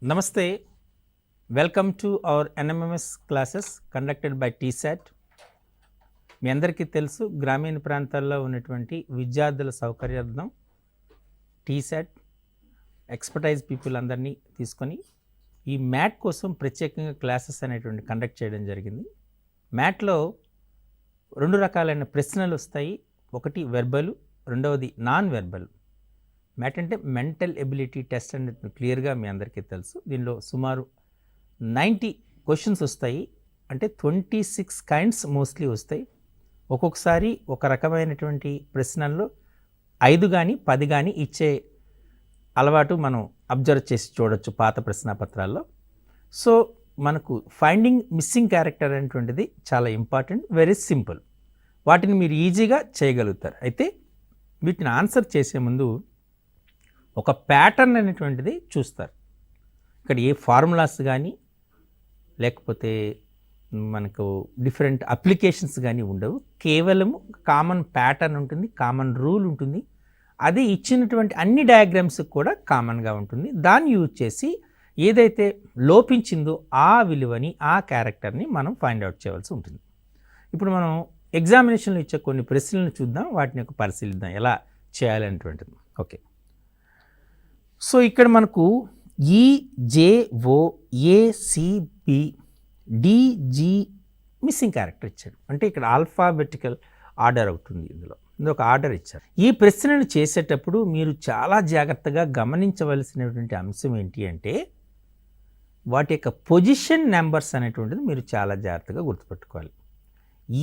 Namaste, welcome to our NMMS classes conducted by TSAT. మీ అందరికీ తెలుసు గ్రామీణ ప్రాంతాల్లో ఉన్నటువంటి విద్యార్థుల సౌకర్యార్థం TSAT ఎక్స్పర్టైజ్ పీపుల్ అందరినీ తీసుకొని ఈ మ్యాట్ కోసం ప్రత్యేకంగా క్లాసెస్ అనేటువంటి కండక్ట్ చేయడం జరిగింది. మ్యాట్లో రెండు రకాలైన ప్రశ్నలు వస్తాయి. ఒకటి వెర్బల్, రెండవది నాన్ వెర్బల్. మ్యాట్ అంటే మెంటల్ ఎబిలిటీ టెస్ట్ అనేది క్లియర్గా మీ అందరికీ తెలుసు. దీనిలో సుమారు 90 క్వశ్చన్స్ వస్తాయి. అంటే 26 కైండ్స్ మోస్ట్లీ వస్తాయి. ఒక్కొక్కసారి ఒక రకమైనటువంటి ప్రశ్నల్లో 5 కానీ 10 కానీ ఇచ్చే అలవాటు మనం అబ్జర్వ్ చేసి చూడొచ్చు పాత ప్రశ్నాపత్రాల్లో. సో మనకు ఫైండింగ్ మిస్సింగ్ క్యారెక్టర్ అనేటువంటిది చాలా ఇంపార్టెంట్, వెరీ సింపుల్. వాటిని మీరు ఈజీగా చేయగలుగుతారు. అయితే వీటిని ఆన్సర్ చేసే ముందు ఒక ప్యాటర్న్ అనేటువంటిది చూస్తారు. ఇక్కడ ఏ ఫార్ములాస్ కానీ లేకపోతే మనకు డిఫరెంట్ అప్లికేషన్స్ కానీ ఉండవు. కేవలం కామన్ ప్యాటర్న్ ఉంటుంది, కామన్ రూల్ ఉంటుంది. అది ఇచ్చినటువంటి అన్ని డయాగ్రామ్స్కి కూడా కామన్గా ఉంటుంది. దాన్ని యూజ్ చేసి ఏదైతే లోపించిందో ఆ విలువని, ఆ క్యారెక్టర్ని మనం ఫైండ్ అవుట్ చేయవలసి ఉంటుంది. ఇప్పుడు మనం ఎగ్జామినేషన్లో ఇచ్చే కొన్ని ప్రశ్నలను చూద్దాం, వాటిని పరిశీలిద్దాం ఎలా చేయాలనేటువంటిది. ఓకే, సో ఇక్కడ మనకు EJOACB DG మిస్సింగ్ క్యారెక్టర్ ఇచ్చాడు. అంటే ఇక్కడ ఆల్ఫాబెటికల్ ఆర్డర్ అవుతుంది. ఇందులో ఒక ఆర్డర్ ఇచ్చారు. ఈ ప్రశ్నను చేసేటప్పుడు మీరు చాలా జాగ్రత్తగా గమనించవలసినటువంటి అంశం ఏంటి అంటే వాటి యొక్క పొజిషన్ నెంబర్స్ అనేటువంటిది మీరు చాలా జాగ్రత్తగా గుర్తుపెట్టుకోవాలి.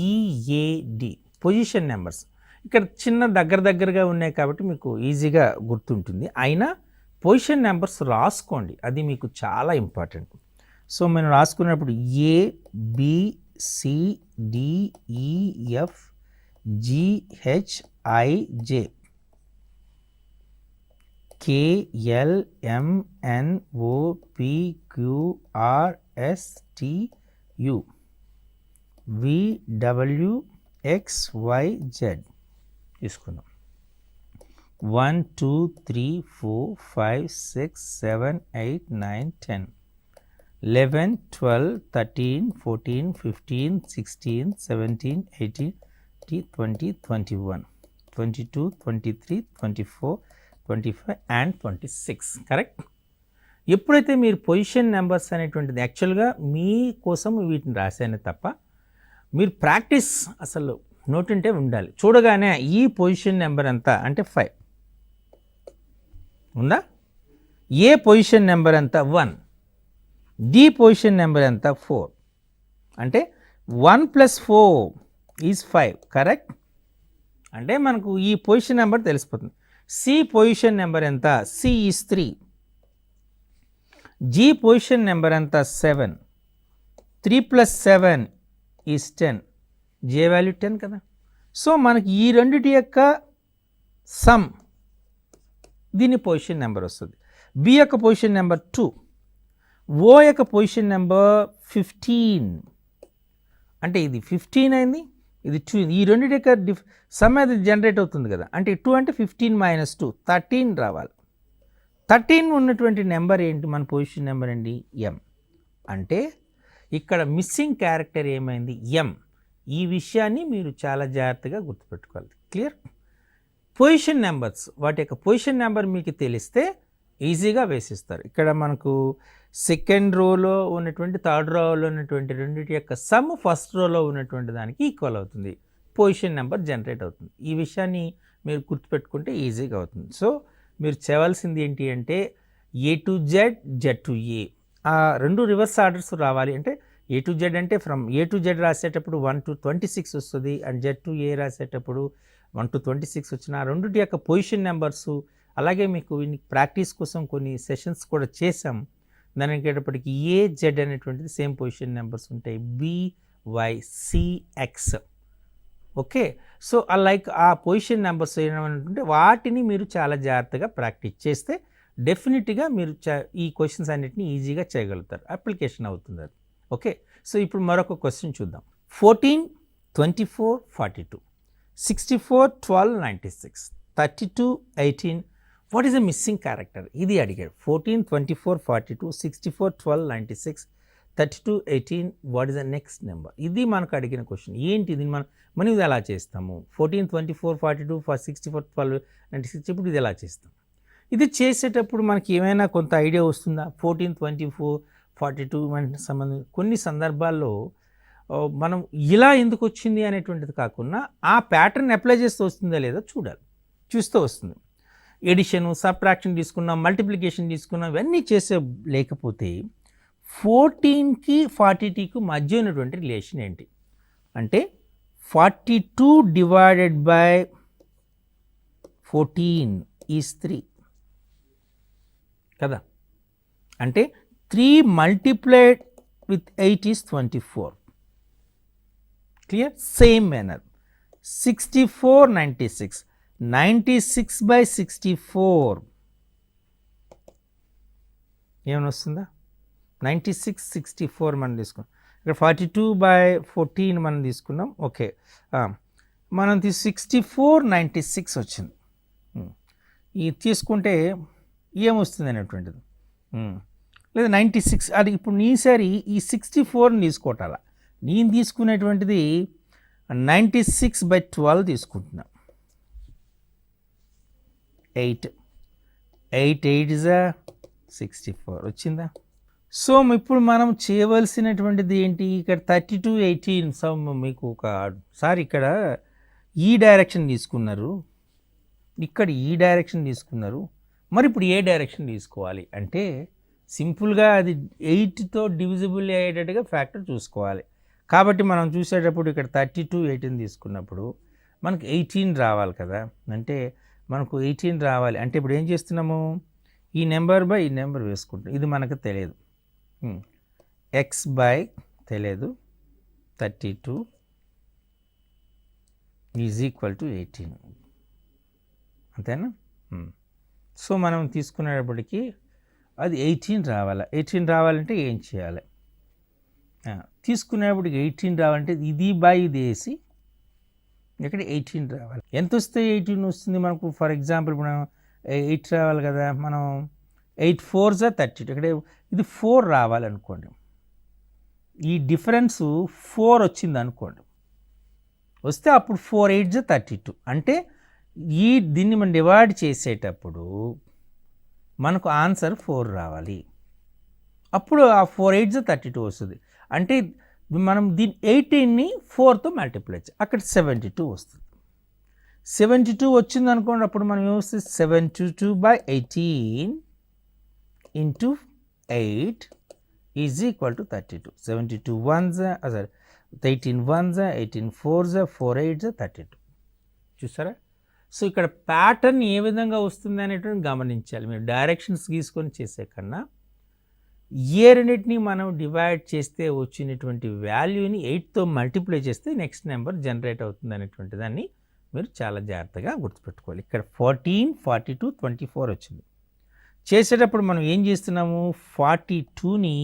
EAD పొజిషన్ నెంబర్స్ ఇక్కడ చిన్న దగ్గరగా ఉన్నాయి కాబట్టి మీకు ఈజీగా గుర్తుంటుంది. అయినా పొజిషన్ నెంబర్స్ రాసుకోండి, అది మీకు చాలా ఇంపార్టెంట్. సో మనం రాసుకున్నప్పుడు ABCDEFGHIJ KLMNOPQRSTU VWXYZ తీసుకుందాం. 1 2 3 4 5 6 7 8 9 10 11 12 13 14 15 16 17 18 20 21 22 23 24 25 అండ్ 26. కరెక్ట్. ఎప్పుడైతే మీరు పొజిషన్ నెంబర్స్ అనేటువంటిది యాక్చువల్గా మీకోసం వీటిని రాశానే తప్ప మీరు ప్రాక్టీస్ అసలు నోటుంటే ఉండాలి. చూడగానే ఈ పొజిషన్ నెంబర్ ఎంత అంటే 5 ఉందా, ఏ పొజిషన్ నెంబర్ ఎంత 1, డి పొజిషన్ నెంబర్ ఎంత 4, అంటే 1 + 4 ఈజ్ 5. కరెక్ట్. అంటే మనకు ఈ పొజిషన్ నెంబర్ తెలిసిపోతుంది. సి పొజిషన్ నెంబర్ ఎంత, C is 3. G position number ఎంత 7. 3 + 7 ఈజ్ 10. జే వాల్యూ 10 కదా. సో మనకి ఈ రెండిటి యొక్క సమ్ దీని పొజిషన్ నెంబర్ వస్తుంది. బి యొక్క పొజిషన్ నెంబర్ 2, ఓ యొక్క పొజిషన్ నెంబర్ 15. అంటే ఇది 15 అయింది, ఇది 2. ఈ రెండిటి యొక్క సమ్ అది జనరేట్ అవుతుంది కదా. అంటే 2 అంటే 15 - 2 13 రావాలి. 13 ఉన్నటువంటి నెంబర్ ఏంటి, మన పొజిషన్ నెంబర్ అండి ఎం. అంటే ఇక్కడ మిస్సింగ్ క్యారెక్టర్ ఏమైంది ఎం. ఈ విషయాన్ని మీరు చాలా జాగ్రత్తగా గుర్తుపెట్టుకోవాలి. క్లియర్. పొజిషన్ నెంబర్స్, వాటి యొక్క పొజిషన్ నెంబర్ మీకు తెలిస్తే ఈజీగా వేసిస్తారు. ఇక్కడ మనకు సెకండ్ రోలో ఉన్నటువంటి, థర్డ్ రోలో ఉన్నటువంటి రెండింటి యొక్క సమ్ ఫస్ట్ రోలో ఉన్నటువంటి దానికి ఈక్వల్ అవుతుంది. పొజిషన్ నెంబర్ జనరేట్ అవుతుంది. ఈ విషయాన్ని మీరు గుర్తుపెట్టుకుంటే ఈజీగా అవుతుంది. సో మీరు చేయవలసింది ఏంటి అంటే A to Z, Z to A, ఆ రెండు రివర్స్ ఆర్డర్స్ రావాలి. అంటే A to Z అంటే ఫ్రమ్ A to Z రాసేటప్పుడు 1 to 26 వస్తుంది, అండ్ Z to A రాసేటప్పుడు 1 to 26 వచ్చిన రెండింటి యొక్క పొజిషన్ నెంబర్స్. అలాగే మీకు ప్రాక్టీస్ కోసం కొన్ని సెషన్స్ కూడా చేసాం. దానికి వచ్చేటప్పటికి AZ అనేటువంటిది సేమ్ పొజిషన్ నెంబర్స్ ఉంటాయి, BYCX. ఓకే, సో లైక్ ఆ పొజిషన్ నెంబర్స్ ఏమంటే వాటిని మీరు చాలా జాగ్రత్తగా ప్రాక్టీస్ చేస్తే డెఫినెట్గా మీరు ఈ క్వశ్చన్స్ అన్నిటిని ఈజీగా చేయగలుగుతారు. అప్లికేషన్ అవుతుంది అది. ఓకే, సో ఇప్పుడు మరొక క్వశ్చన్ చూద్దాం. 14 24 42 64 12 96 32 18 what is the missing character ఇది అడిగాడు. 14, 24, 42, 64, 12, 96, 32, 18, what is the next number? ఇది మనకు అడిగిన క్వశ్చన్. ఏంటి ఇది మనం ఇది ఎలా చేస్తాము? 14, 24, 42, 64, 12, 96 ఇప్పుడు ఇది ఎలా చేస్తాం? ఇది చేసేటప్పుడు మనకి ఏమైనా కొంత ఐడియా వస్తుందా? 14, 24, 42 సంబంధించి కొన్ని సందర్భాల్లో మనం ఇలా ఎందుకు వచ్చింది అనేటువంటిది కాకుండా ఆ ప్యాటర్న్ అప్లై చేస్తూ వస్తుందా లేదా చూడాలి. చూస్తూ వస్తుంది. ఎడిషన్, సబ్ట్రాక్షన్ తీసుకున్నాం, మల్టిప్లికేషన్ తీసుకున్నాం, ఇవన్నీ చేసే లేకపోతే 14కి 42కి మధ్య ఉన్నటువంటి రిలేషన్ ఏంటి అంటే 42 డివైడెడ్ బై 14 ఈజ్ 3 కదా. అంటే 3 multiplied with 8 is 24. Clear? Same manner 64, 96, 96 by 64 ఏమైనా వస్తుందా? 96, 64 మనం తీసుకున్నాం. ఇక్కడ 42 by 14 మనం తీసుకున్నాం. ఓకే, మనం 64, 96 వచ్చింది. ఇది తీసుకుంటే ఏమొస్తుంది అనేటువంటిది లేదా 96. అది ఇప్పుడు నీసారి ఈ 64ని తీసుకోవటాల. నేను తీసుకునేటువంటిది 96 by 12 తీసుకుంటున్నా. 8 is 64 వచ్చిందా? సో ఇప్పుడు మనం చేయవలసినటువంటిది ఏంటి? ఇక్కడ 32, 18 సమ్ మీకు ఒకసారి ఇక్కడ ఈ డైరెక్షన్ తీసుకున్నారు, ఇక్కడ ఈ డైరెక్షన్ తీసుకున్నారు. మరి ఇప్పుడు ఏ డైరెక్షన్ తీసుకోవాలి అంటే సింపుల్గా అది 8తో డివిజిబుల్ అయ్యేటట్టుగా ఫ్యాక్టర్ చూసుకోవాలి. కాబట్టి మనం చూసేటప్పుడు ఇక్కడ 32, 18 తీసుకున్నప్పుడు మనకు 18 రావాలి కదా. అంటే మనకు 18 రావాలి అంటే ఇప్పుడు ఏం చేస్తున్నాము? ఈ నెంబర్ బై ఈ నెంబర్ వేసుకుంటాం. ఇది మనకు తెలియదు. ఎక్స్ బై తెలియదు 32 ఈజ్ ఈక్వల్ టు 18 అంతేనా? సో మనం తీసుకునేటప్పటికి అది 18 రావాలి. 18 రావాలంటే ఏం చేయాలి? తీసుకునేప్పటికి 18 రావాలంటే ఇది బై ఇది వేసి ఇక్కడ 18 రావాలి. ఎంత వస్తే 18 వస్తుంది మనకు? ఫర్ ఎగ్జాంపుల్ మనం 8 రావాలి కదా, మనం 8 4s 32. ఇక్కడ ఇది 4 రావాలనుకోండి, ఈ డిఫరెన్స్ 4 వచ్చింది అనుకోండి, వస్తే అప్పుడు 4 8s 32. అంటే దీన్ని మనం డివైడ్ చేసేటప్పుడు మనకు ఆన్సర్ 4 రావాలి. అప్పుడు ఆ 4 8s 32 వస్తుంది. అంటే మనం దీని 18ని 4తో మల్టిప్లై చేయాలి, అక్కడ 72 వస్తుంది. 72 వచ్చింది అనుకోండి, అప్పుడు మనం ఏమొస్తుంది? 72 by 18 into 8 is equal to 32. 72 1s 18 1s 18 4s 4 8s 32. చూసారా? సో ఇక్కడ ప్యాటర్న్ ఏ విధంగా వస్తుంది అనేటువంటి గమనించాలి. మీరు డైరెక్షన్స్ గీసుకొని చేసే కన్నా ఏ రెండింటిని మనం డివైడ్ చేస్తే వచ్చినటువంటి వాల్యూని 8తో మల్టిప్లై చేస్తే నెక్స్ట్ నెంబర్ జనరేట్ అవుతుంది అనేటువంటి దాన్ని మీరు చాలా జాగ్రత్తగా గుర్తుపెట్టుకోవాలి. ఇక్కడ 14, 42, 24 వచ్చింది. చేసేటప్పుడు మనం ఏం చేస్తున్నాము? 42ని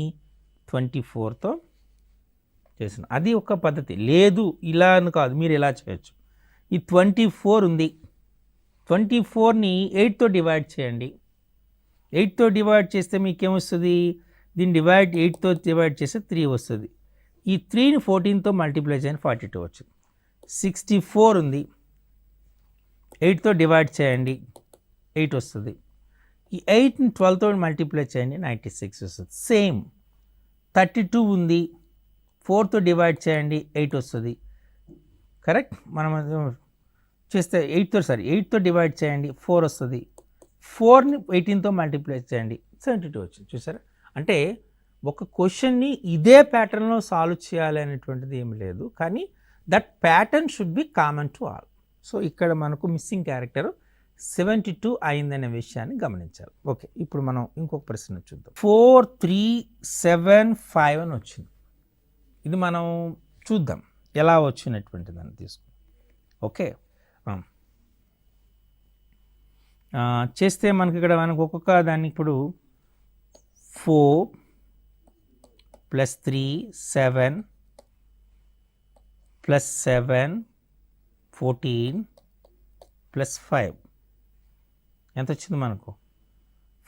24తో చేస్తున్నాం. అది ఒక పద్ధతి. లేదు ఇలా అని కాదు, మీరు ఎలా చేయొచ్చు? ఈ 24 ఉంది, 24ని 8తో డివైడ్ చేయండి. 8తో డివైడ్ చేస్తే మీకేమొస్తుంది? దీన్ని 8తో డివైడ్ చేస్తే 3 వస్తుంది. ఈ 3ని 14తో మల్టిప్లై చేయండి, 42 వచ్చింది. 64 ఉంది, 8తో డివైడ్ చేయండి, 8 వస్తుంది. ఈ 8ని 12తో మల్టిప్లై చేయండి, 96 వస్తుంది. సేమ్ 32 ఉంది, 4తో డివైడ్ చేయండి, 8 వస్తుంది. కరెక్ట్? మనం చేస్తే 8తో డివైడ్ చేయండి, 4 వస్తుంది. 4ని 18తో మల్టిప్లై చేయండి, 72 వచ్చింది. చూసారా? అంటే ఒక క్వశ్చన్ని ఇదే ప్యాటర్న్లో సాల్వ్ చేయాలి అనేటువంటిది ఏమి లేదు, కానీ that pattern should B common to all. So ఇక్కడ మనకు మిస్సింగ్ క్యారెక్టర్ 72 అయిందనే విషయాన్ని గమనించాలి. ఓకే, ఇప్పుడు మనం ఇంకొక ప్రశ్న చూద్దాం. 4 3 7 5 అని వచ్చింది. ఇది మనం చూద్దాం ఎలా వచ్చినటువంటి దాన్ని తీసుకుందాం. ఓకే, చేస్తే మనకి ఇక్కడ మనకు ఒక్కొక్క దాన్ని ఇప్పుడు 4 + 3 7 + 7 14 + 5 ఎంత వచ్చింది మనకు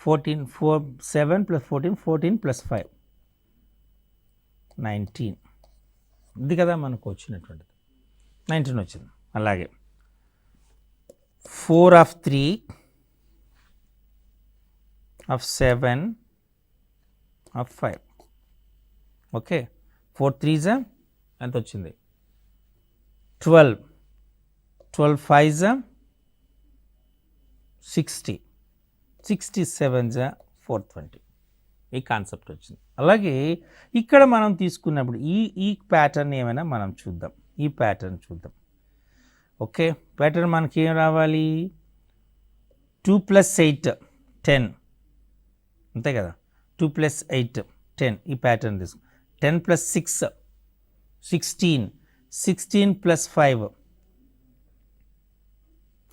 7 + 14 14 + 5 19 ఇది కదా మనకు వచ్చినటువంటిది 19 వచ్చింది. అలాగే 4 of 3 of 7 of 5 okay 4 3s ఎంత వచ్చింది 12 5s 60 67s 420 ఈ కాన్సెప్ట్ వచ్చింది. అలాగే ఇక్కడ మనం తీసుకున్నప్పుడు ఈ ప్యాటర్న్ ఏమైనా మనం చూద్దాం. ఈ ప్యాటర్న్ చూద్దాం. ఓకే ప్యాటర్న్ మనకి ఏం రావాలి 2 + 8 10 అంతే కదా 2 + 8 10 ఈ ప్యాటర్న్ తీసుకు 10 + 6 16 16 + 5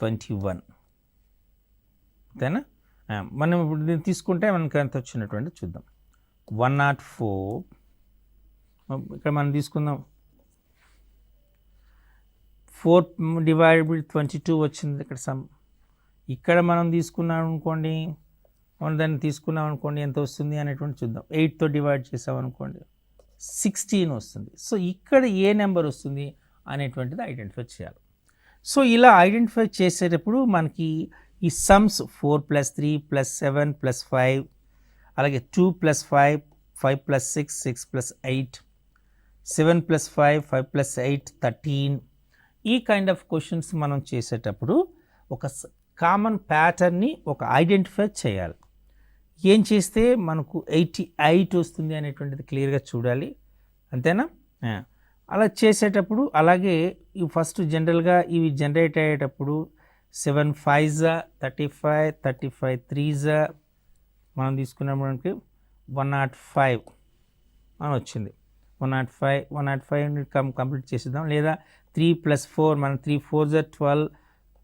21 అంతేనా. మనం ఇప్పుడు దీన్ని తీసుకుంటే మనకి ఎంత వచ్చినటువంటి చూద్దాం 104 ఇక్కడ మనం తీసుకుందాం 4 / 22 వచ్చింది ఇక్కడ సమ్. ఇక్కడ మనం తీసుకున్నాం అనుకోండి దాన్ని తీసుకున్నాం అనుకోండి ఎంత వస్తుంది అనేటువంటి చూద్దాం 8తో డివైడ్ చేసాం అనుకోండి 16 వస్తుంది. సో ఇక్కడ ఏ నెంబర్ వస్తుంది అనేటువంటిది ఐడెంటిఫై చేయాలి. సో ఇలా ఐడెంటిఫై చేసేటప్పుడు మనకి ఈ సమ్స్ 4 + 3 + 7 + 5 అలాగే 2 + 5 5 + 6 6 + 8 7 + 5 5 + 8 13 ఈ కైండ్ ఆఫ్ క్వశ్చన్స్ మనం చేసేటప్పుడు ఒక కామన్ ప్యాటర్న్ని ఒక ఐడెంటిఫై చేయాలి. ఏం చేస్తే మనకు 88 వస్తుంది అనేటువంటిది క్లియర్గా చూడాలి అంతేనా. అలా చేసేటప్పుడు అలాగే ఇవి ఫస్ట్ జనరల్గా ఇవి జనరేట్ అయ్యేటప్పుడు 7 5s 35 35 3s మనం తీసుకున్నప్పటికి 105 అని వచ్చింది. 105 కంప్లీట్ చేసేద్దాం. లేదా 3 + 4 మనం 3 4s 12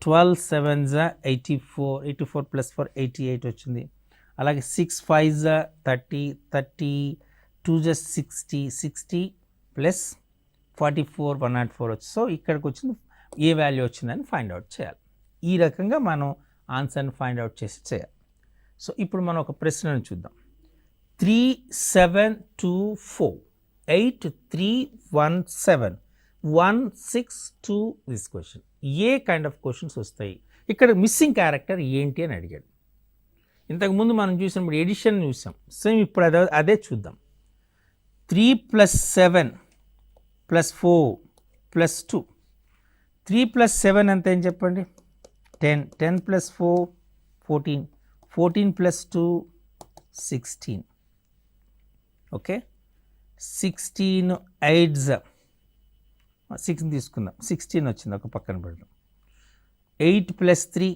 12 7s 84 84 + 4 88 వచ్చింది. అలాగే 6 5s 30 30 2s 60 60 + 44 104 వచ్చి సో ఇక్కడికి వచ్చింది ఏ వాల్యూ వచ్చిందని ఫైండ్ అవుట్ చేయాలి. ఈ రకంగా మనం ఆన్సర్ని ఫైండ్ అవుట్ చేయాలి. సో ఇప్పుడు మనం ఒక ప్రశ్నను చూద్దాం 3 7 2 4 8 3 1 7 1 6 2 this question A kind of questions వస్తాయి. ఇక్కడ మిస్సింగ్ క్యారెక్టర్ ఏంటి అని అడిగాడు. ఇంతకుముందు మనం చూసినప్పుడు ఎడిషన్ చూసాం. సేమ్ ఇప్పుడు అదే చూద్దాం 3 + 7 + 4 + 2 3 + 7 ఎంత ఏం చెప్పండి 10 10 + 4 14 14 + 2 16 ఓకే 16 8s 6 తీసుకుందాం 16 వచ్చింది ఒక పక్కన పెడదాం 8 + 3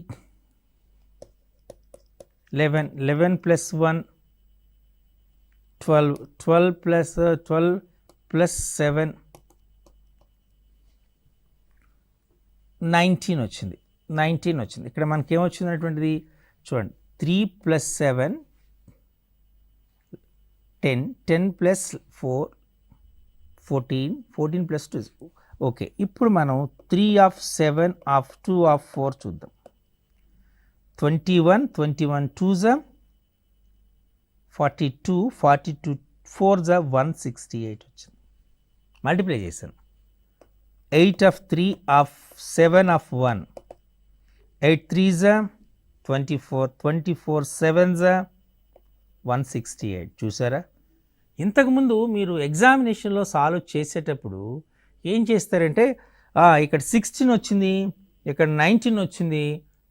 11 11 + 1 12 12 + 7 19 వచ్చింది 19 వచ్చింది. ఇక్కడ మనకి ఏమొచ్చినటువంటిది చూడండి 3 + 7 10 10 + 4 14 14 + 2 ఓకే. ఇప్పుడు మనం 3 of 7 of 2 of 4 చూద్దాం 21 21 2s 42 42 4s 168 వచ్చింది. మల్టిప్లై చేశాను 8 of 3 of 7 of 1 8 3s 24 24 7s 168 చూసారా. ఇంతకుముందు మీరు ఎగ్జామినేషన్లో సాల్వ్ చేసేటప్పుడు ఏం చేస్తారంటే ఇక్కడ 16 వచ్చింది ఇక్కడ 19 వచ్చింది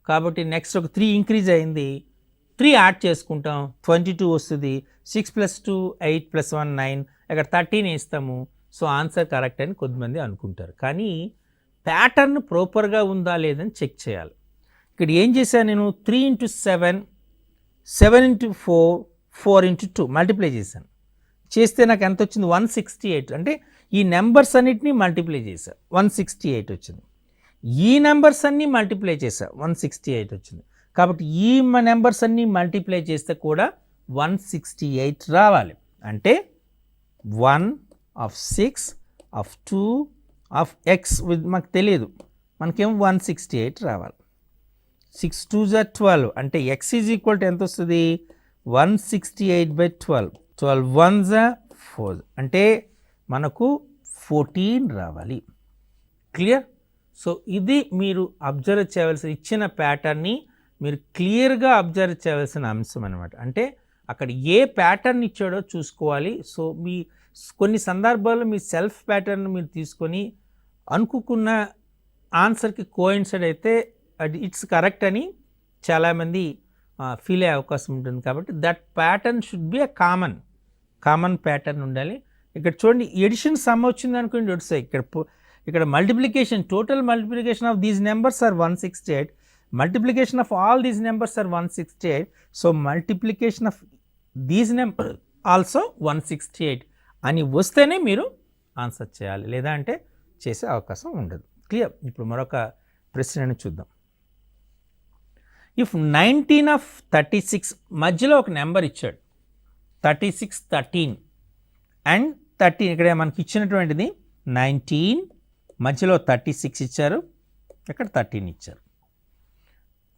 కాబట్టి నెక్స్ట్ ఒక 3 ఇంక్రీజ్ అయింది 3 యాడ్ చేసుకుంటాం 22 వస్తుంది 6 + 2 8 + 1 9 ఇక్కడ 13 వేస్తాము. సో ఆన్సర్ కరెక్ట్ అని కొద్దిమంది అనుకుంటారు. కానీ ప్యాటర్న్ ప్రాపర్గా ఉందా లేదని చెక్ చేయాలి. ఇక్కడ ఏం చేశాను నేను 3 × 7 7 × 4 4 × 2 మల్టిప్లై చేశాను. చేస్తే నాకు ఎంత వచ్చింది 168 అంటే ఈ నెంబర్స్ అన్నిటినీ మల్టిప్లై చేశా 168 వచ్చింది. ఈ నెంబర్స్ అన్నీ మల్టిప్లై చేశా 168 వచ్చింది. కాబట్టి ఈ నెంబర్స్ అన్నీ మల్టిప్లై చేస్తే కూడా 168 రావాలి. అంటే 1 of 6 of 2 of x మాకు తెలియదు మనకేమో 168 రావాలి. 6 2 జా 12 అంటే x ఈజ్ ఈక్వల్ టు ఎంత వస్తుంది 168/12 12 1 జా 4 అంటే మనకు 14 రావాలి. క్లియర్. సో ఇది మీరు అబ్జర్వ్ చేయవలసిన ఇచ్చిన ప్యాటర్న్ని మీరు క్లియర్గా అబ్జర్వ్ చేయవలసిన అంశం అనమాట. అంటే అక్కడ ఏ ప్యాటర్న్ ఇచ్చాడో చూసుకోవాలి. సో మీ కొన్ని సందర్భాల్లో మీ సెల్ఫ్ ప్యాటర్న్ మీరు తీసుకొని అనుకున్న ఆన్సర్కి కోయిన్సైడ్ అయితే అది ఇట్స్ కరెక్ట్ అని చాలామంది ఫీల్ అయ్యే అవకాశం ఉంటుంది. కాబట్టి that pattern should be a common pattern ఉండాలి. ఇక్కడ చూడండి ఎడిషన్ సమ్ వచ్చింది అనుకోండి వస్తాయి. ఇక్కడ multiplication total multiplication of these numbers are 168, multiplication of all these numbers are 168. So multiplication of these number also 168 అని వస్తేనే మీరు ఆన్సర్ చేయాలి, లేదా అంటే చేసే అవకాశం ఉండదు. క్లియర్. ఇప్పుడు మరొక ప్రశ్నను చూద్దాం. ఇఫ్ 19 ఆఫ్ 36 మధ్యలో ఒక నెంబర్ ఇచ్చాడు 36 13 అండ్ 13 ఇక్కడ మనకి ఇచ్చినటువంటిది 19 మధ్యలో 36 ఇచ్చారు, ఇక్కడ 13 ఇచ్చారు.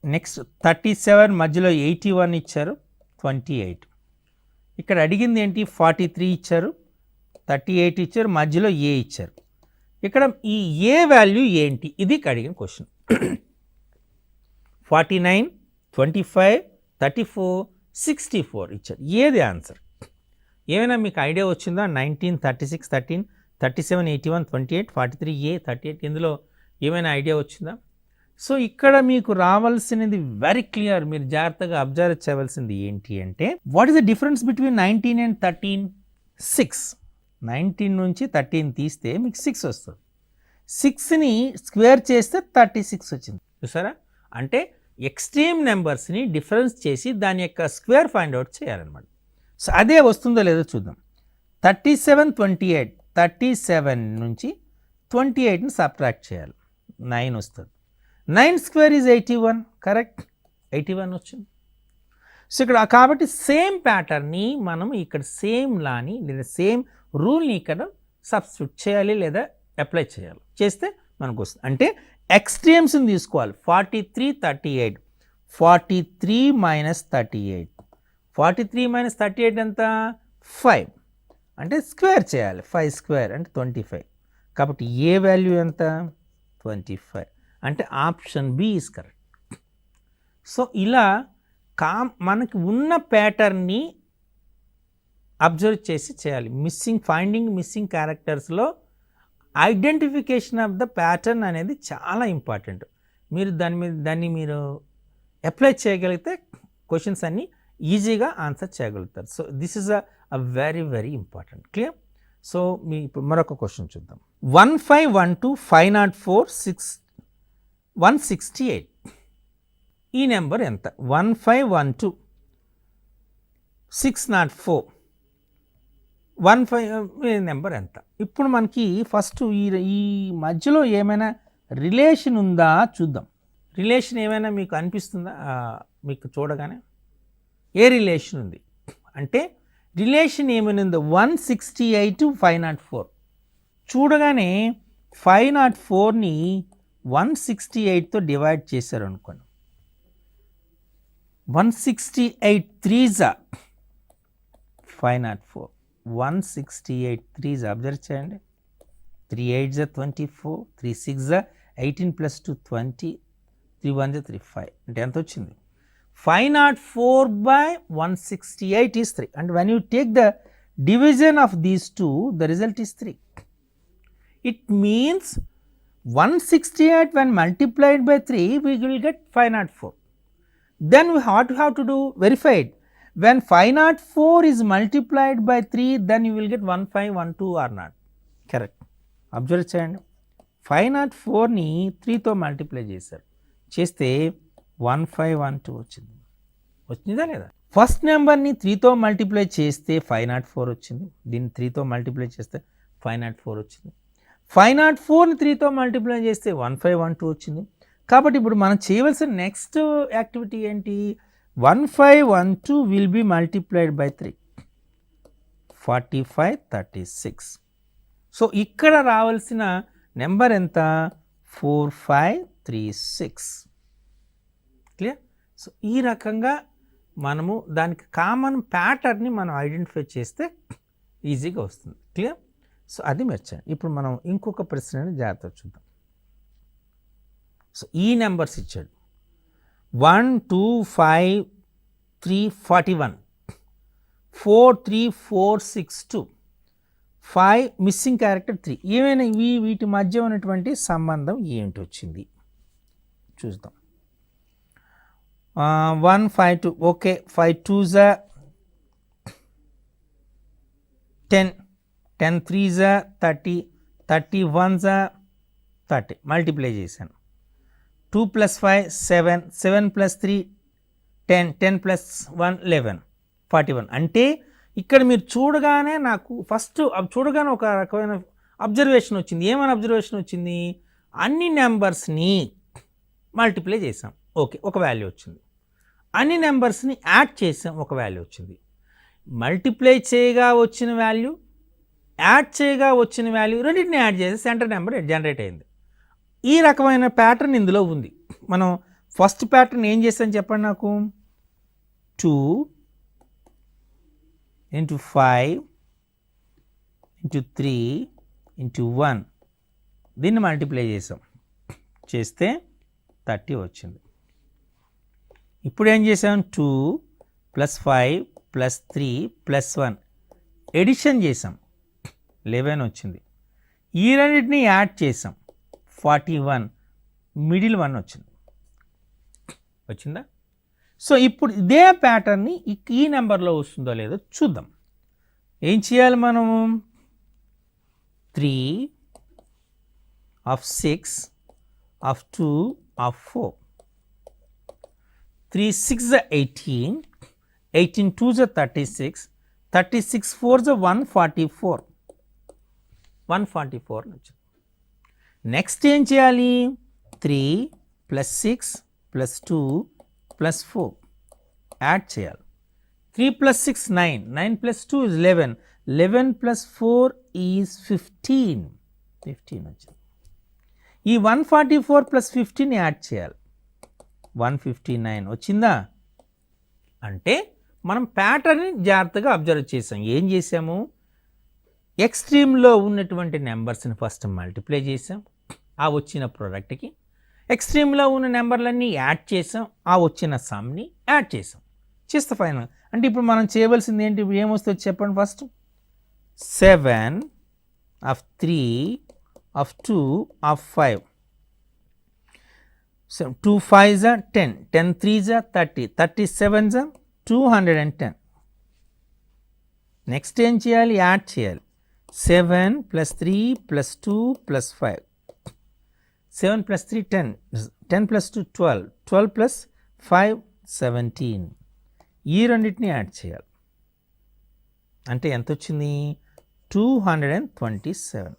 నెక్స్ట్ 37 మధ్యలో 81 ఇచ్చారు, 28. ఇక్కడ అడిగింది ఏంటి 43 ఇచ్చారు, 38 ఇచ్చారు, మధ్యలో ఏ ఇచ్చారు. ఇక్కడ ఈ ఏ వాల్యూ ఏంటి ఇది అడిగిన క్వశ్చన్. 49 25 34 64 ఇచ్చారు. ఏది ఆన్సర్? ఏమైనా మీకు ఐడియా వచ్చిందా? 19 36 13 37 81 28 43 ఏ 38 ఇందులో ఏమైనా ఐడియా వచ్చిందా? సో ఇక్కడ మీకు రావాల్సినది వెరీ క్లియర్, మీరు జాగ్రత్తగా అబ్జర్వ్ చేయవలసింది ఏంటి అంటే what is the difference between 19 and 13? 6. 19 నుంచి 13 తీస్తే మీకు 6 వస్తుంది. 6ని స్క్వేర్ చేస్తే 36 వచ్చింది. చూసారా? అంటే ఎక్స్ట్రీమ్ నెంబర్స్ని డిఫరెన్స్ చేసి దాని యొక్క స్క్వేర్ ఫైండ్ అవుట్ చేయాలన్నమాట. సో అదే వస్తుందో లేదో చూద్దాం. 37 28 37 నుంచి 28ని సబ్ట్రాక్ట్ చేయాలి, 9 వస్తుంది. 9 స్క్వేర్ ఈజ్ 81, కరెక్ట్, 81 వచ్చింది. సో ఇక్కడ కాబట్టి సేమ్ ప్యాటర్న్ని మనం ఇక్కడ సేమ్ లాని లేదా సేమ్ రూల్ని ఇక్కడ సబ్స్టిట్యూట్ చేయాలి లేదా అప్లై చేయాలి. చేస్తే మనకు వస్తుంది. అంటే ఎక్స్ట్రీమ్స్ని తీసుకోవాలి. 43 38 43 మైనస్ 38 43 మైనస్ 38 ఎంత 5 అంటే స్క్వేర్ చేయాలి. 5 స్క్వేర్ అంటే 25. కాబట్టి ఏ వాల్యూ ఎంత 25 అంటే option B is correct. So ఇలా మనకి ఉన్న ప్యాటర్న్ని అబ్జర్వ్ చేసి చేయాలి. ఫైండింగ్ మిస్సింగ్ క్యారెక్టర్స్లో ఐడెంటిఫికేషన్ ఆఫ్ ద ప్యాటర్న్ అనేది చాలా ఇంపార్టెంట్. మీరు దాన్ని మీరు అప్లై చేయగలిగితే క్వశ్చన్స్ అన్నీ ఈజీగా ఆన్సర్ చేయగలుగుతారు. So this is a very very important. Clear. So ఇప్పుడు మరొక క్వశ్చన్ చూద్దాం. 1512 504 168 ఈ నెంబర్ ఎంత? 1512 604 15 నెంబర్ ఎంత? ఇప్పుడు మనకి ఫస్ట్ ఈ మధ్యలో ఏమైనా రిలేషన్ ఉందా చూద్దాం. రిలేషన్ ఏమైనా మీకు అనిపిస్తుందా? మీకు చూడగానే ఏ రిలేషన్ ఉంది అంటే రిలేషన్ ఏమైనా ఉందో 168 504 చూడగానే 504ని 168తో డివైడ్ చేశారు అనుకోండి. 168 3s 504 168 3s అబ్జర్వ్ చేయండి. 3 8s 24 3 6s 18 + 2 20 3 1s 35 అంటే ఎంత వచ్చింది? 504/168 is 3 and when you take the division of these two the result is 3. It means 168 when multiplied by 3 we will get 504. Then we have to do verify it. When 504 is multiplied by 3 then you will get 1512 or not. Correct. Observe చేయండి. 504ని 3తో multiply చేశారు, చేస్తే 1512 వచ్చింది. వచ్చిందా లేదా? First నెంబర్ని 3తో multiply చేస్తే 504 వచ్చింది. దీన్ని 3తో మల్టిప్లై చేస్తే 504 వచ్చింది. 504ని 3తో మల్టిప్లై చేస్తే 1512 వచ్చింది. కాబట్టి ఇప్పుడు మనం చేయవలసిన నెక్స్ట్ యాక్టివిటీ ఏంటి? 1512 will be multiplied by 3 45 36. So ఇక్కడ రావాల్సిన నెంబర్ ఎంత? 4536. క్లియర్. సో ఈ రకంగా మనము దానికి కామన్ ప్యాటర్న్ని మనం ఐడెంటిఫై చేస్తే ఈజీగా వస్తుంది. క్లియర్. సో అది మెర్చండి. ఇప్పుడు మనం ఇంకొక ప్రశ్నని జాగ్రత్తగా చూద్దాం. సో ఈ నెంబర్స్ ఇచ్చాడు 1 2 5 3 41 4 3 4 6 2 5 మిస్సింగ్ క్యారెక్టర్ 3. ఏమైనా వీటి మధ్య ఉన్నటువంటి సంబంధం ఏంటి వచ్చింది చూద్దాం. 1 5 2 okay. 5 2s 10 10 3s 30 31s 30 multiply చేశాను. 2 + 5 7 7 + 3 10 10 + 1 11 41. అంటే ఇక్కడ మీరు చూడగానే నాకు ఫస్ట్ చూడగానే ఒక రకమైన అబ్జర్వేషన్ వచ్చింది. ఏమైనా అబ్జర్వేషన్ వచ్చింది? అన్ని నెంబర్స్ని మల్టిప్లై చేసాం, ఓకే, ఒక వాల్యూ వచ్చింది. అన్ని నెంబర్స్ని యాడ్ చేసాం, ఒక వాల్యూ వచ్చింది. మల్టిప్లై చేయగా వచ్చిన వాల్యూ, యాడ్ చేయగా వచ్చిన వాల్యూ రెండింటిని యాడ్ చేసి సెంటర్ నెంబర్ జనరేట్ అయింది. ఈ రకమైన ప్యాటర్న్ ఇందులో ఉంది. మనం ఫస్ట్ ప్యాటర్న్ ఏం చేస్తాం చెప్పండి నాకు. 2 × 5 × 3 × 1 దీన్ని మల్టిప్లై చేస్తే 30 వచ్చింది. ఇప్పుడు ఏం చేసాం? 2 + 5 + 3 + 1 ఎడిషన్ చేసాం, 11 వచ్చింది. ఈ రెండింటిని యాడ్ చేసాం, 41, మిడిల్ 1 వచ్చిందా? సో ఇప్పుడు ఇదే ప్యాటర్న్ని ఈ నెంబర్లో వస్తుందో లేదో చూద్దాం. ఏం చేయాలి మనము? 3 of 6 of 2 of 4 3 6 18 18 2 36 36 4 144 144 వచ్చింది. నెక్స్ట్ ఏం చేయాలి? 3 + 6 + 2 + 4 యాడ్ చేయాలి. 3 + 6 9 9 + 2 is 11 11 + 4 is 15 15 వచ్చింది. ఈ 144 + 15 యాడ్ చేయాలి, 159 వచ్చిందా? అంటే మనం ప్యాటర్న్ని జాగ్రత్తగా అబ్జర్వ్ చేసాం. ఏం చేసాము? ఎక్స్ట్రీమ్లో ఉన్నటువంటి నెంబర్స్ని ఫస్ట్ మల్టిప్లై చేసాం, ఆ వచ్చిన ప్రోడక్ట్కి. ఎక్స్ట్రీమ్లో ఉన్న నెంబర్లన్నీ యాడ్ చేసాం, ఆ వచ్చిన సమ్ని యాడ్ చేస్తే ఫైనల్. అంటే ఇప్పుడు మనం చేయవలసింది ఏంటి? ఏమొస్తుంది చెప్పండి. First 7 of 3 of 2 of 5 so 2 5s are 10 10 3s are 30 37s are 210. Next ఏం చేయాలి? యాడ్ చేయాలి. 7 + 3 + 2 + 5 7 + 3 10 10 + 2 12 12 + 5 17. ఈ రెండింటిని యాడ్ చేయాలి. అంటే ఎంత వచ్చింది? 227.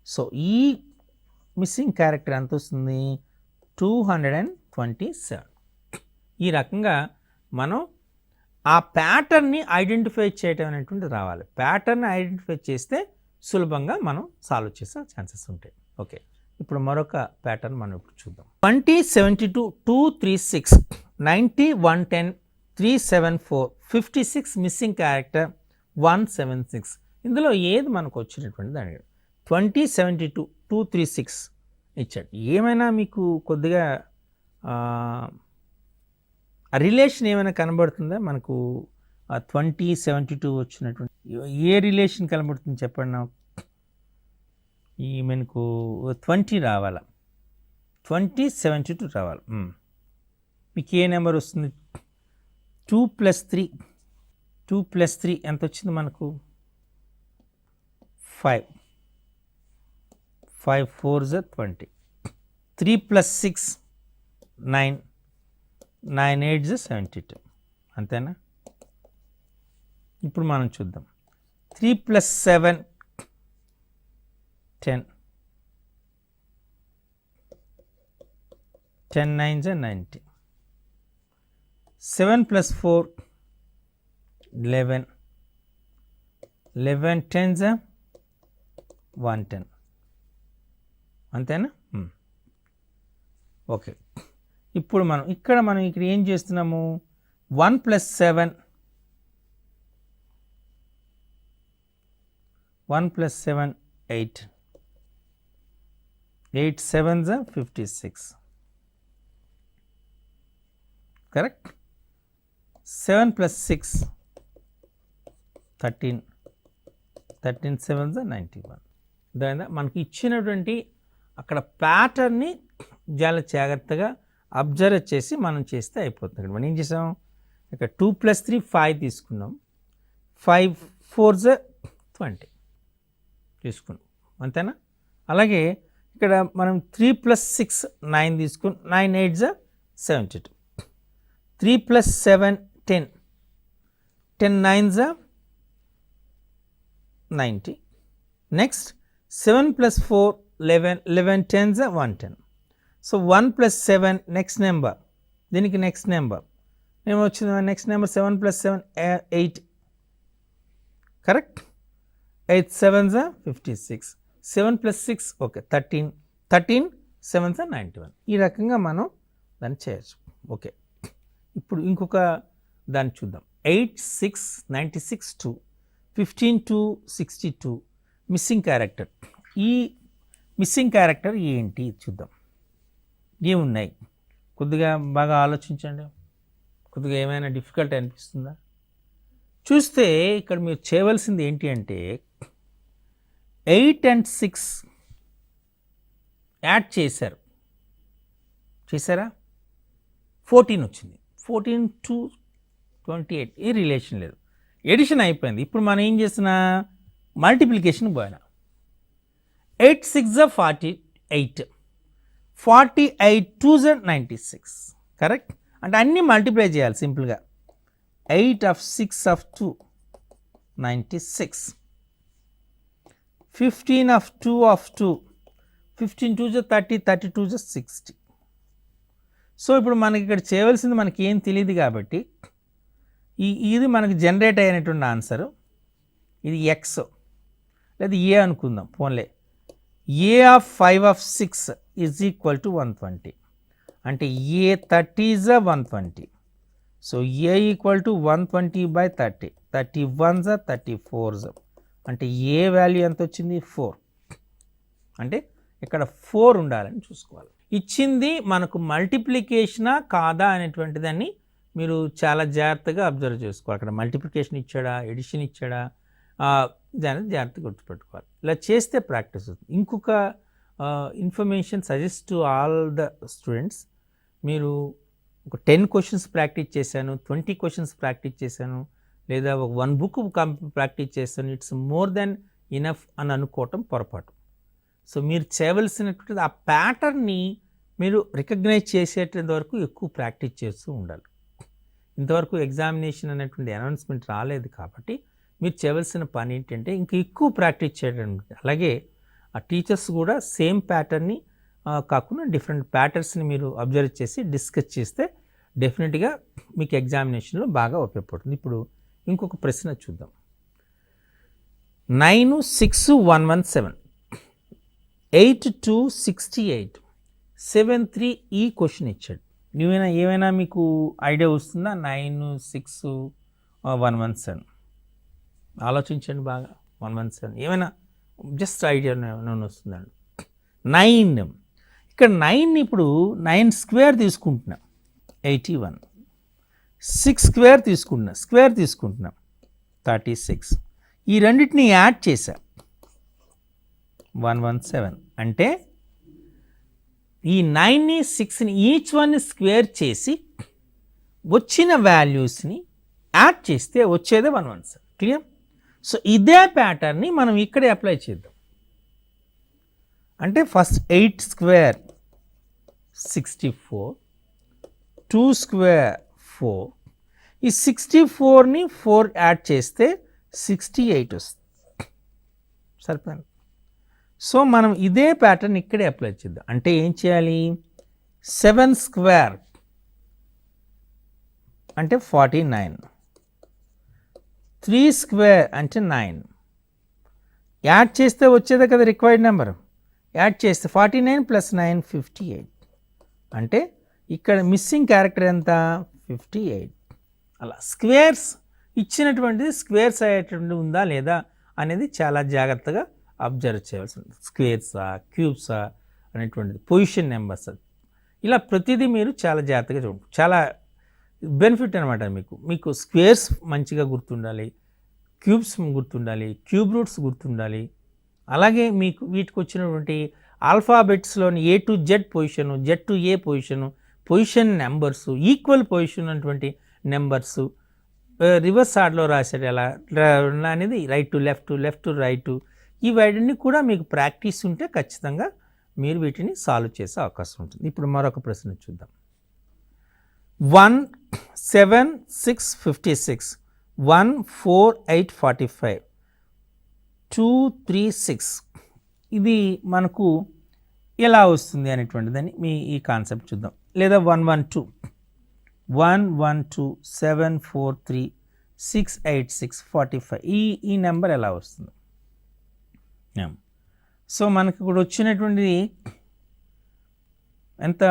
సో ఈ మిస్సింగ్ క్యారెక్టర్ ఎంత వస్తుంది? 227. ఈ రకంగా మనం ఆ ప్యాటర్న్ని ఐడెంటిఫై చేయటం అనేటువంటిది రావాలి. ప్యాటర్న్ ఐడెంటిఫై చేస్తే సులభంగా మనం సాల్వ్ చేసే ఛాన్సెస్ ఉంటాయి. ఓకే, ఇప్పుడు మరొక ప్యాటర్న్ మనం ఇప్పుడు చూద్దాం. 20 72 236 90 110 374 56 మిస్సింగ్ క్యారెక్టర్ 176. ఇందులో ఏది మనకు వచ్చినటువంటిది అడిగాడు. 20 72 236 ఇచ్చాడు. ఏమైనా మీకు కొద్దిగా రిలేషన్ ఏమైనా కనబడుతుందా మనకు? 20 72 వచ్చినటువంటి ఏ రిలేషన్ కనబడుతుంది చెప్పండి నాకు. ఈ మనకు 20 రావాలా, 20 72 రావాలి. మీకు ఏ నెంబర్ వస్తుంది? 2 + 3 2 + 3 ఎంత వచ్చింది మనకు? 5 5 4s 20 3 + 6 9 9 8s 72. అంతేనా? ఇప్పుడు మనం చూద్దాం. 3 + 7 10 10 9s 90 7 + 4 11 11 10s 110. అంతేనా? ఓకే, ఇప్పుడు మనం ఇక్కడ ఏం చేస్తున్నాము, 1 + 7 1 + 7 8 8 7s 56 కరెక్ట్. 7 + 6 13 13 7s 91. దాని మనకి ఇచ్చినటువంటి అక్కడ ప్యాటర్న్ని చాలా జాగ్రత్తగా అబ్జర్వ్ చేసి మనం చేస్తే అయిపోతుంది. మనం ఏం చేసాం, ఇక్కడ 2 + 3 5 తీసుకున్నాం, 5 4s 20 తీసుకున్నాం, అంతేనా. అలాగే ఇక్కడ మనం 3 + 6 9 తీసుకుని 9 8s 72, 3 + 7 10 10 9s 90. Next 7 + 4 11 11 10s 110. So 1 + 7 next number, దీనికి నెక్స్ట్ నెంబర్ ఏమొచ్చింది, next number 7 + 7 8 correct. 8 7s 56, 7 + 6 okay 13 13 7s 91. ఈ రకంగా మనం దాన్ని చేయొచ్చు. ఓకే, ఇప్పుడు ఇంకొక దాన్ని చూద్దాం. 8 6 96 2 15 2 62 మిస్సింగ్ క్యారెక్టర్. ఈ మిస్సింగ్ క్యారెక్టర్ ఏంటి చూద్దాం, ఏమున్నాయి కొద్దిగా బాగా ఆలోచించండి. కొద్దిగా ఏమైనా డిఫికల్ట్ అనిపిస్తుందా? చూస్తే ఇక్కడ మీరు చేయవలసింది ఏంటి అంటే 8 and 6 యాడ్ చేశారా 14 వచ్చింది, 14 to 28 ఈ రిలేషన్ లేదు, ఎడిషన్ అయిపోయింది. ఇప్పుడు మనం ఏం చేస్తున్నా, మల్టిప్లికేషన్ పోయినా 8 6 48 48 2s 96 కరెక్ట్. అంటే అన్నీ మల్టిప్లై చేయాలి సింపుల్గా. 8 of 6 of 2 96, 15 of 2 of 2 15 2s 30 30 2s 60. So ఇప్పుడు మనకి ఇక్కడ చేయవలసింది మనకి ఏం తెలియదు కాబట్టి ఇది మనకి జనరేట్ అయినటువంటి ఆన్సరు, ఇది ఎక్స్ లేదా ఏ అనుకుందాం పోన్లే. A of 5 of 6 is equal to 120, అంటే A 30s 120. So A equal to 120/30, 31s 34s, అంటే ఏ వాల్యూ ఎంత వచ్చింది 4. అంటే ఇక్కడ 4 ఉండాలని చూసుకోవాలి. ఇచ్చింది మనకు మల్టిప్లికేషనా కాదా అనేటువంటి దాన్ని మీరు చాలా జాగ్రత్తగా అబ్జర్వ్ చేసుకోవాలి. అక్కడ మల్టిప్లికేషన్ ఇచ్చాడా, ఎడిషన్ ఇచ్చాడా, దాన్ని జాగ్రత్తగా గుర్తుపెట్టుకోవాలి. ఇలా చేస్తే ప్రాక్టీస్ అవుతుంది. ఇంకొక information suggest to all the students, మీరు ఒక 10 క్వశ్చన్స్ ప్రాక్టీస్ చేశాను, 20 క్వశ్చన్స్ ప్రాక్టీస్ చేశాను, లేదా ఒక 1 book ప్రాక్టీస్ చేశాను, ఇట్స్ మోర్ దెన్ ఇనఫ్ అని అనుకోవటం పొరపాటు. సో మీరు చేయవలసినటువంటి ఆ ప్యాటర్న్ని మీరు రికగ్నైజ్ చేసేటంత వరకు ఎక్కువ ప్రాక్టీస్ చేస్తూ ఉండాలి. ఇంతవరకు ఎగ్జామినేషన్ అనేటువంటి అనౌన్స్మెంట్ రాలేదు కాబట్టి మీరు చేయవలసిన పని ఏంటంటే ఇంకా ఎక్కువ ప్రాక్టీస్ చేయడం. అలాగే ఆ టీచర్స్ కూడా సేమ్ ప్యాటర్న్ని కాకుండా డిఫరెంట్ ప్యాటర్న్స్ని మీరు అబ్జర్వ్ చేసి డిస్కస్ చేస్తే డెఫినెట్గా మీకు ఎగ్జామినేషన్లో బాగా ఉపయోగపడుతుంది. ఇప్పుడు ఇంకొక ప్రశ్న చూద్దాం. 9 6 117 8 2 68 7 3 ఈ క్వశ్చన్ ఇచ్చాడు. ఏమైనా మీకు ఐడియా వస్తుందా? 9 6 117 ఆలోచించండి బాగా. 117 ఏమైనా జస్ట్ ఐడియా ఏమైనా వస్తుందండి. 9 ఇక్కడ 9 ఇప్పుడు 9 స్క్వేర్ తీసుకుంటున్నా 81, 6 స్క్వేర్ తీసుకుంటున్నా 36, ఈ రెండింటిని యాడ్ చేశా 117. అంటే ఈ 9ని 6ని ఈచ్ వన్ స్క్వేర్ చేసి వచ్చిన వాల్యూస్ని యాడ్ చేస్తే వచ్చేదే 117. క్లియర్? సో ఇదే ప్యాటర్న్ని మనం ఇక్కడే అప్లై చేద్దాం. అంటే ఫస్ట్ 8 స్క్వేర్ 64, 2 స్క్వేర్ 4, ఈ 64ని 4 యాడ్ చేస్తే 68 వస్తుంది. సరిపోయింది. సో మనం ఇదే ప్యాటర్న్ ఇక్కడే అప్లై చేద్దాం. అంటే ఏం చేయాలి? 7 స్క్వేర్ అంటే 49, 3 స్క్వేర్ అంటే 9, యాడ్ చేస్తే వచ్చేదే కదా రిక్వైర్డ్ నెంబర్. యాడ్ చేస్తే 49 + 9 58. అంటే ఇక్కడ మిస్సింగ్ క్యారెక్టర్ ఎంత 58. అలా స్క్వేర్స్ ఇచ్చినటువంటిది స్క్వేర్స్ అయ్యేటువంటి ఉందా లేదా అనేది చాలా జాగ్రత్తగా అబ్జర్వ్ చేయాల్సి ఉంటుంది. స్క్వేర్సా క్యూబ్సా అనేటువంటిది పొజిషన్ నెంబర్స్ ఇలా ప్రతిదీ మీరు చాలా జాగ్రత్తగా చూడండి. చాలా బెనిఫిట్ అనమాట మీకు స్క్వేర్స్ మంచిగా గుర్తుండాలి, క్యూబ్స్ గుర్తుండాలి, క్యూబ్ రూట్స్ గుర్తుండాలి. అలాగే మీకు వీటికి వచ్చినటువంటి ఆల్ఫాబెట్స్లోని A to Z position, Z to A position numbers, equal position అటువంటి నెంబర్సు, రివర్స్ ఆర్డర్లో రాశాడు ఎలా అనేది right to left, left to right, ఇవన్నీ కూడా మీకు ప్రాక్టీస్ ఉంటే ఖచ్చితంగా మీరు వీటిని సాల్వ్ చేసే అవకాశం ఉంటుంది. ఇప్పుడు మరొక ప్రశ్న చూద్దాం. 1 7 6 56, 1 4 8 45, 2 3 6 ఇది మనకు ఎలా వస్తుంది అనేటువంటిదని మీ ఈ కాన్సెప్ట్ చూద్దాం. లేదా 1 1 2, 1 1 2 7 4 3 6 8 6 45 ఈ నెంబర్ ఎలా వస్తుంది? సో మనకి ఇప్పుడు వచ్చినటువంటిది ఎంత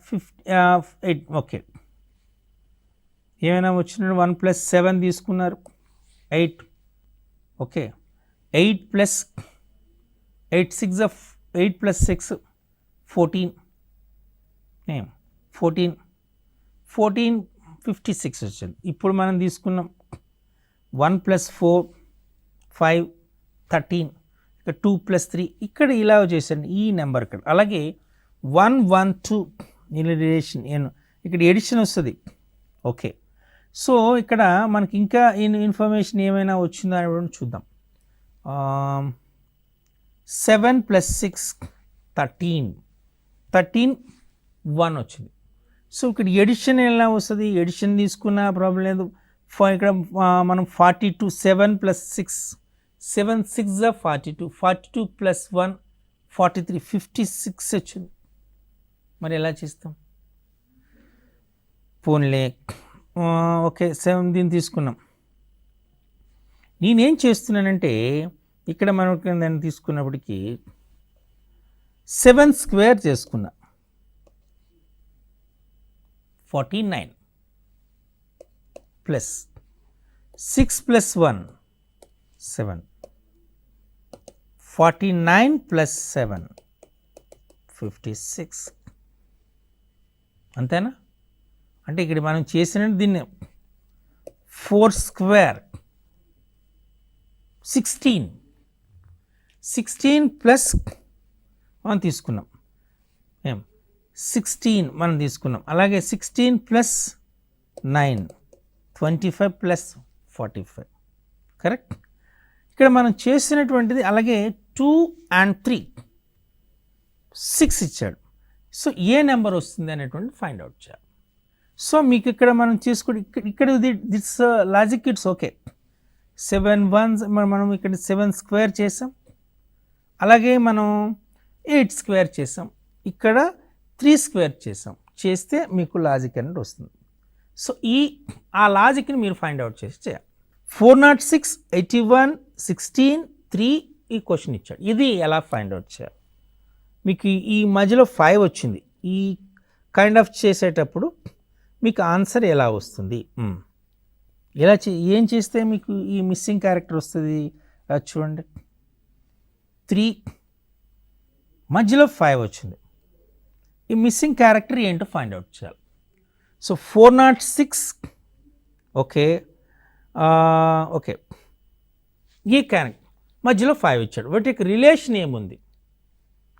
58. ఓకే, ఏమైనా వచ్చిన 1 + 7 తీసుకున్నారు 8. ఓకే, 8 + 8 6 8 + 6 14, 14 56 వచ్చింది. ఇప్పుడు మనం తీసుకున్నాం 1 + 4 5 13, ఇక్కడ 2 + 3 ఇక్కడ ఇలా చేశాను ఈ నెంబర్ ఇక్కడ. అలాగే 1 1 2 రిలేషన్ ఇక్కడ ఎడిషన్ వస్తుంది. ఓకే, సో ఇక్కడ మనకి ఇంకా ఇన్ఫర్మేషన్ ఏమైనా వచ్చిందా అని చూద్దాం. 7 + 6 13 1 వచ్చింది. సో ఇక్కడ ఎడిషన్ ఎలా వస్తుంది? ఎడిషన్ తీసుకున్న ప్రాబ్లం లేదు. ఇక్కడ మనం 42 7 + 6 7 6 42, 42 + 1 43 56 వచ్చింది. మరి ఎలా చేస్తాం? పోన్లే, ఓకే 7 దీన్ని తీసుకున్నాం. నేనేం చేస్తున్నానంటే ఇక్కడ మనకి దాన్ని తీసుకున్నప్పటికీ 7 స్క్వేర్ చేసుకున్నా 49 ప్లస్ 6 + 1 7, 49 + 7 56. అంతేనా? అంటే ఇక్కడ మనం చేసినట్టు దీన్ని 4 స్క్వేర్ 16 + 1 తీసుకున్నాం. 16 మనం తీసుకున్నాం. అలాగే 16 + 9 25 + 45. కరెక్ట్? ఇక్కడ మనం చేసినటువంటిది అలాగే 2 and 3 6 ఇచ్చాడు. సో ఏ నెంబర్ వస్తుంది అనేటువంటి ఫైండ్ అవుట్ చేయాలి. సో మీకు ఇక్కడ మనం చేసుకుంటే ఇక్కడ దిస్ లాజిక్ ఇట్స్ ఓకే. 7 1 మనం ఇక్కడ 7 స్క్వేర్ చేసాం, అలాగే మనం 8 స్క్వేర్ చేసాం, ఇక్కడ 3 స్క్వేర్ చేసాం. చేస్తే మీకు లాజిక్ అనేది వస్తుంది. సో ఆ లాజిక్ని మీరు ఫైండ్ అవుట్ చేసి చేయాలి. 406 81 16 3 ఈ క్వశ్చన్ ఇచ్చాడు. ఇది ఎలా ఫైండ్ అవుట్ చేయాలి? మీకు ఈ మధ్యలో 5 వచ్చింది. ఈ కైండ్ ఆఫ్ చేసేటప్పుడు మీకు ఆన్సర్ ఎలా వస్తుంది? ఎలా ఏం చేస్తే మీకు ఈ మిస్సింగ్ క్యారెక్టర్ వస్తుంది? చూడండి, 3 మధ్యలో 5 వచ్చింది. ఈ మిస్సింగ్ క్యారెక్టర్ ఏంటో ఫైండ్ అవుట్ చేయాలి. సో 406 ఓకే ఓకే ఈ క్యారెక్టర్ మధ్యలో 5 ఇచ్చాడు. వాటి యొక్క రిలేషన్ ఏముంది?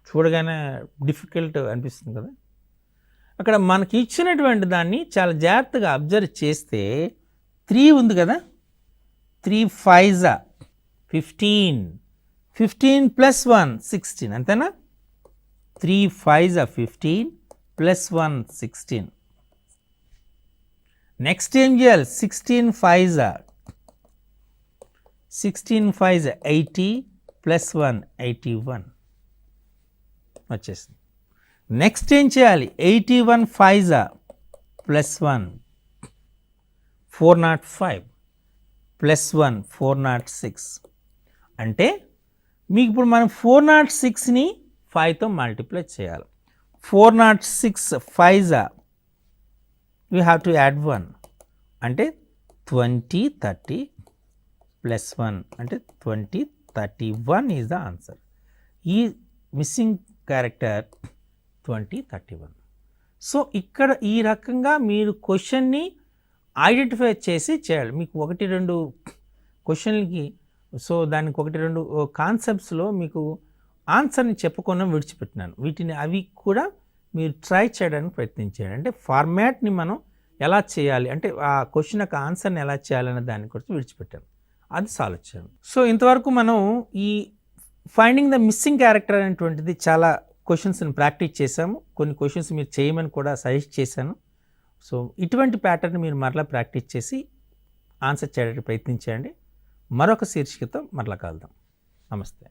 చూడగానే డిఫికల్ట్ అనిపిస్తుంది కదా. అక్కడ మనకి ఇచ్చినటువంటి దాన్ని చాలా జాగ్రత్తగా అబ్జర్వ్ చేస్తే 3 ఉంది కదా, 3 5 15, 15 + 1 16 అంతేనా? 3 5 15 + 1 16. నెక్స్ట్ ఏం చేయాలి? 16 5 80 + 1 81 వచ్చేసింది. నెక్స్ట్ ఏం చేయాలి? 81 5 + 1 405 + 1 406. అంటే మీకు ఇప్పుడు మనం 406ని 5తో మల్టిప్లై చేయాలి. 406 5 యూ హ్యావ్ టు యాడ్ 1 అంటే 20 30 ప్లస్ 1 అంటే 20 31 ఈజ్ ద ఆన్సర్. ఈ మిస్సింగ్ క్యారెక్టర్ 20 31. సో ఇక్కడ ఈ రకంగా మీరు క్వశ్చన్ని ఐడెంటిఫై చేసి చేయాలి. మీకు 1-2 క్వశ్చన్లకి సో దానికి 1-2 కాన్సెప్ట్స్లో మీకు ఆన్సర్ని చెప్పకుండా విడిచిపెట్టినాను. అవి కూడా మీరు ట్రై చేయడానికి ప్రయత్నించండి. అంటే ఫార్మాట్ని మనం ఎలా చేయాలి అంటే ఆ క్వశ్చన్ యొక్క ఆన్సర్ని ఎలా చేయాలనే దాని గురించి విడిచిపెట్టాను, అది సాల్వ్ చేయాలి. సో ఇంతవరకు మనం ఈ ఫైండింగ్ ద మిస్సింగ్ క్యారెక్టర్ అనేటువంటిది చాలా క్వశ్చన్స్ని ప్రాక్టీస్ చేశాము. కొన్ని క్వశ్చన్స్ మీరు చేయమని కూడా సజెస్ట్ చేశాను. సో ఇటువంటి ప్యాటర్న్ మీరు మరలా ప్రాక్టీస్ చేసి ఆన్సర్ చేయడానికి ప్రయత్నించండి. మరొక శీర్షికతో మరలా కలుద్దాం. నమస్తే.